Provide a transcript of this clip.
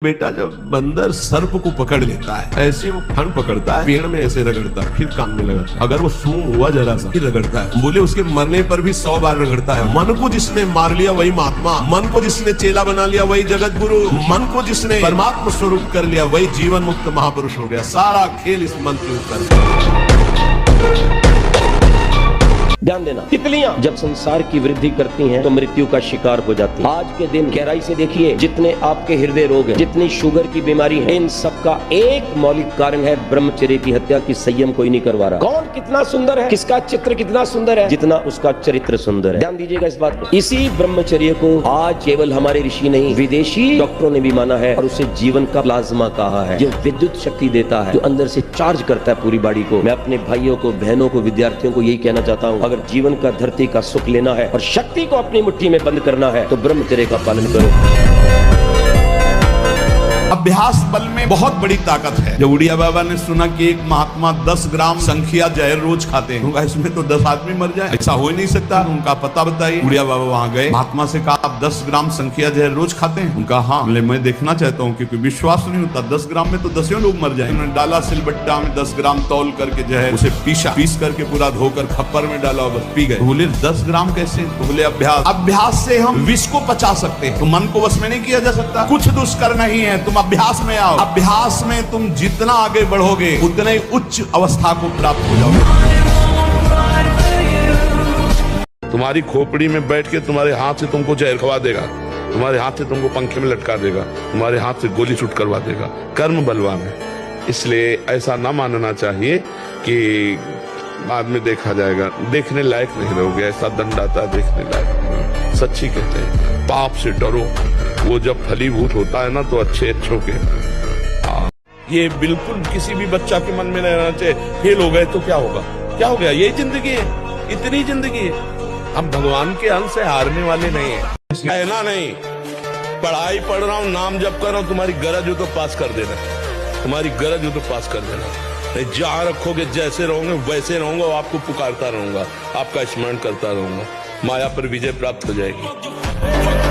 बेटा जब बंदर सर्प को पकड़ लेता है ऐसे वो फन पकड़ता है, पेड़ में ऐसे रगड़ता है, फिर काम में लगाता है। अगर वो सूंघ हुआ जरा सा फिर रगड़ता है। बोले उसके मरने पर भी 100 बार रगड़ता है। मन को जिसने मार लिया वही महात्मा, मन को जिसने चेला बना लिया वही जगत गुरु, मन को जिसने परमात्मा स्वरूप कर लिया वही जीवन मुक्त महापुरुष हो गया। सारा खेल इस मन के ऊपर। ध्यान देना, तितलियां जब संसार की वृद्धि करती हैं तो मृत्यु का शिकार हो जाती हैं। आज के दिन गहराई से देखिए, जितने आपके हृदय रोग हैं, जितनी शुगर की बीमारी है, इन सब का एक मौलिक कारण है ब्रह्मचर्य की हत्या की संयम कोई नहीं करवा रहा। कौन कितना सुंदर है, किसका चित्र कितना सुंदर है, जितना उसका चरित्र सुंदर है। ध्यान दीजिएगा इस बात को। इसी ब्रह्मचर्य को आज केवल हमारे ऋषि नहीं, विदेशी डॉक्टरों ने भी माना है और उसे जीवन का प्लाज्मा कहा है, जो विद्युत शक्ति देता है, जो अंदर से चार्ज करता है पूरी बॉडी को। मैं अपने भाइयों को, बहनों को, विद्यार्थियों को यही कहना चाहता हूँ, जीवन का, धरती का सुख लेना है और शक्ति को अपनी मुट्ठी में बंद करना है तो ब्रह्मचर्य का पालन करो। अभ्यास बल में बहुत बड़ी ताकत है। जब उड़िया बाबा ने सुना कि एक महात्मा 10 ग्राम संखिया जहर रोज खाते हैं, उनका इसमें तो 10 आदमी मर जाए, ऐसा हो ही नहीं सकता। उनका पता बताइए। उड़िया बाबा वहां गए, महात्मा से कहा आप 10 ग्राम संखिया जहर रोज खाते हैं? उनका हाँ। मैं देखना चाहता हूँ क्योंकि विश्वास नहीं होता, 10 ग्राम में तो 10 लोग मर जाए। उन्होंने डाला सिलबट्टा में 10 ग्राम तौल करके जहर, उसे पीस करके पूरा धोकर खप्पर में डाला, बस पी गए। बोले 10 ग्राम कैसे? तो बोले अभ्यास से हम विष को पचा सकते हैं। तो मन को वश में नहीं किया जा सकता। कुछ दुष्कर नहीं है, तुम अभ्यास में आओ। अभ्यास में तुम जितना आगे बढ़ोगे उतने ही उच्च अवस्था को प्राप्त हो जाओगे। तुम्हारी खोपड़ी में बैठ के तुम्हारे हाथ से तुमको जहर खवा देगा, तुम्हारे हाथ से तुमको पंखे में लटका देगा, तुम्हारे हाथ से गोली शूट करवा देगा। कर्म बलवान है, इसलिए ऐसा ना मानना चाहिए कि बाद में देखा जाएगा। देखने लायक नहीं रहोगे, ऐसा दंड आता है, देखने लायक। सच्ची कहते हैं, पाप से डरो, वो जब फलीभूत होता है ना तो अच्छों के। ये बिल्कुल किसी भी बच्चा के मन में नहीं रहना चाहिए। फेल हो गए तो क्या होगा, क्या हो गया, यही जिंदगी है, इतनी जिंदगी है। हम भगवान के अंश से हारने वाले नहीं है, कहना नहीं। पढ़ाई पढ़ रहा हूँ, नाम जप कर रहा हूँ, तुम्हारी गरज हो तो पास कर देना, तुम्हारी गरज हो तो पास कर देना। नहीं, जहाँ रखोगे जैसे रहोगे वैसे रहूंगा, आपको पुकारता रहूंगा, आपका स्मरण करता रहूंगा, माया पर विजय प्राप्त हो जाएगी।